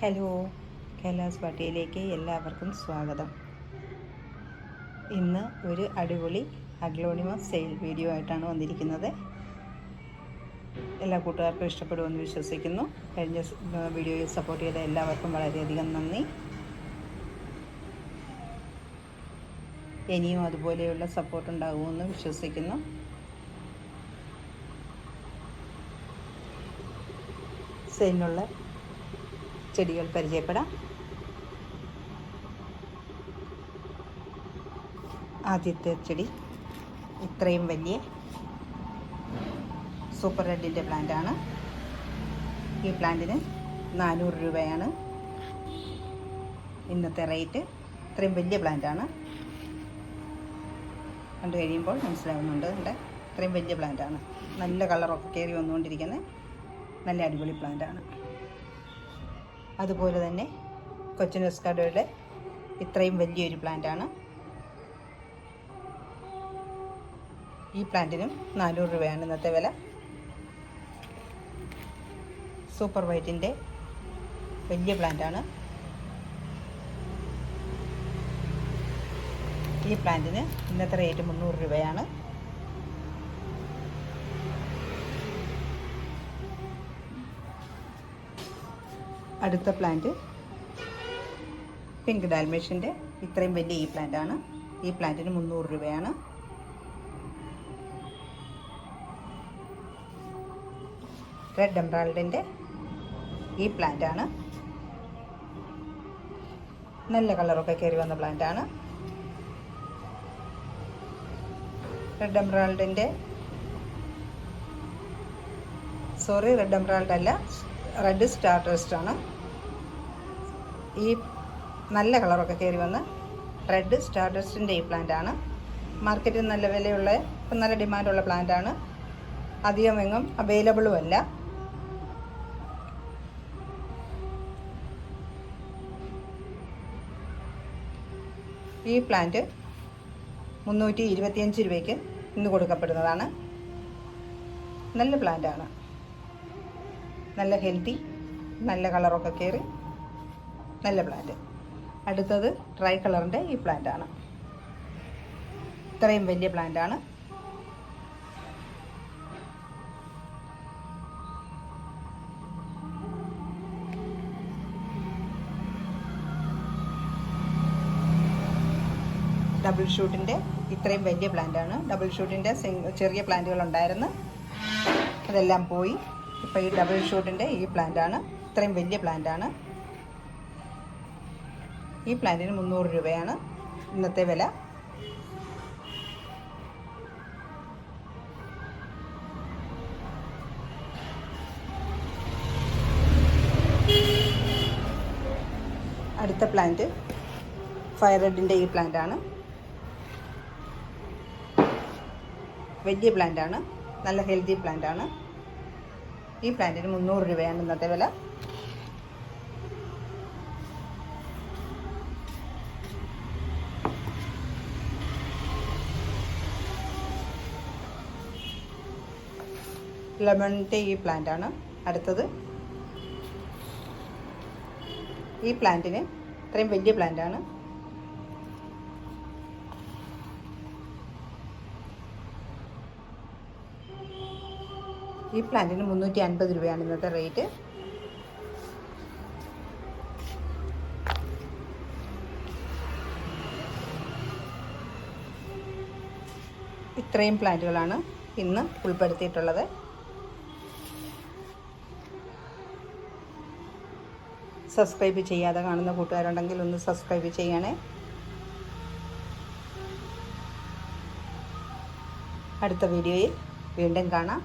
Hello, Kailas പാട്ടിയിലേക്ക് എല്ലാവർക്കും സ്വാഗതം. ഇന്ന് ഒരു അടിപൊളി അഗ്ലോണിമ സെയിൽ വീഡിയോ ആയിട്ടാണ് വന്നിരിക്കുന്നത്. എല്ലാ കൂട്ടുകാർക്കും ഇഷ്ടപ്പെടുമെന്ന് വിശ്വസിക്കുന്നു. കഴിഞ്ഞ വീഡിയോയിൽ സപ്പോർട്ട് ചെയ്ത എല്ലാവർക്കും വളരെയധികം നന്ദി. ഇനിയും അതുപോലെയുള്ള സപ്പോർട്ട് ഉണ്ടാകുമെന്ന് വിശ്വസിക്കുന്നു. സെയിലിനുള്ള ചെടികൾ പരിചയപ്പെടാം. ആദ്യത്തെ ചെടി ഇത്രയും വലിയ സൂപ്പർ റെഡിൻ്റെ പ്ലാന്റാണ്. ഈ പ്ലാന്റിന് 400 രൂപയാണ് ഇന്നത്തെ റേറ്റ്. ഇത്രയും വലിയ പ്ലാന്റാണ്. കണ്ടു കഴിയുമ്പോൾ മനസ്സിലാവുന്നുണ്ട്. ഇത്രയും വലിയ പ്ലാന്റാണ്. നല്ല കളറൊക്കെ കയറി വന്നുകൊണ്ടിരിക്കുന്ന നല്ല അടിപൊളി പ്ലാന്റാണ്. അതുപോലെ തന്നെ കൊച്ചിൻ എസ്കാഡോയുടെ ഇത്രയും വലിയൊരു പ്ലാന്റാണ്. ഈ പ്ലാന്റിനും 400 രൂപയാണ് ഇന്നത്തെ വില. സൂപ്പർ വൈറ്റിൻ്റെ വലിയ പ്ലാന്റാണ്. ഈ പ്ലാന്റിന് ഇന്നത്തെ റേറ്റ് 300 രൂപയാണ്. അടുത്ത പ്ലാന്റ് പിങ്ക് ഡാൽമേഷ്യൻ്റെ ഇത്രയും വലിയ ഈ പ്ലാന്റാണ്. ഈ പ്ലാന്റിന് 300 രൂപയാണ്. റെഡ് എംബ്രാൾഡിൻ്റെ ഈ പ്ലാന്റാണ്. നല്ല കളറൊക്കെ കയറി വന്ന പ്ലാന്റാണ്. റെഡ് എംബ്രാൾഡ് അല്ല, റെഡ് സ്റ്റാർ ട്രസ്റ്റ് ആണ്. ഈ നല്ല കളറൊക്കെ കയറി വന്ന് റെഡ് സ്റ്റാർ ട്രസ്റ്റിൻ്റെ ഈ പ്ലാന്റാണ്. മാർക്കറ്റിൽ നല്ല വിലയുള്ള, ഇപ്പം നല്ല ഡിമാൻഡുള്ള പ്ലാന്റാണ്. അധികം എങ്ങും അവൈലബിളും അല്ല. ഈ പ്ലാന്റ് 325 രൂപയ്ക്ക് ഇന്ന് കൊടുക്കപ്പെടുന്നതാണ്. നല്ല പ്ലാന്റാണ്. നല്ല ഹെൽത്തി, നല്ല കളറൊക്കെ കയറി നല്ല പ്ലാന്റ്. അടുത്തത് ട്രൈ കളറിൻ്റെ ഈ പ്ലാന്റാണ്. ഇത്രയും വലിയ പ്ലാന്റാണ്. ഡബിൾ ഷൂട്ടിൻ്റെ ഇത്രയും വലിയ പ്ലാന്റാണ്. ഡബിൾ ഷൂട്ടിൻ്റെ ചെറിയ പ്ലാന്റുകൾ ഉണ്ടായിരുന്നു, അതെല്ലാം പോയി. ഇപ്പോൾ ഈ ഡബിൾ ഷൂട്ടിൻ്റെ ഈ പ്ലാന്റാണ്. ഇത്രയും വലിയ പ്ലാന്റാണ്. ഈ പ്ലാന്റിന് 300 രൂപയാണ് ഇന്നത്തെ വില. അടുത്ത പ്ലാന്റ് ഫയർ റെഡിൻ്റെ ഈ പ്ലാന്റാണ്. വലിയ പ്ലാന്റാണ്. നല്ല ഹെൽത്തി പ്ലാന്റാണ്. ഈ പ്ലാന്റിന് 300 രൂപയാണ് ഇന്നത്തെ വില. ലെമണിൻ്റെ ഈ പ്ലാന്റാണ് അടുത്തത്. ഈ പ്ലാന്റിന് ഇത്രയും വലിയ പ്ലാന്റാണ്. ഈ പ്ലാന്റിന് 350 രൂപയാണ് ഇന്നത്തെ റേറ്റ്. ഇത്രയും പ്ലാന്റുകളാണ് ഇന്ന് ഉൾപ്പെടുത്തിയിട്ടുള്ളത്. സബ്സ്ക്രൈബ് ചെയ്യാതെ കാണുന്ന കൂട്ടുകാരുണ്ടെങ്കിൽ ഒന്ന് സബ്സ്ക്രൈബ് ചെയ്യണേ. അടുത്ത വീഡിയോയിൽ വീണ്ടും കാണാം.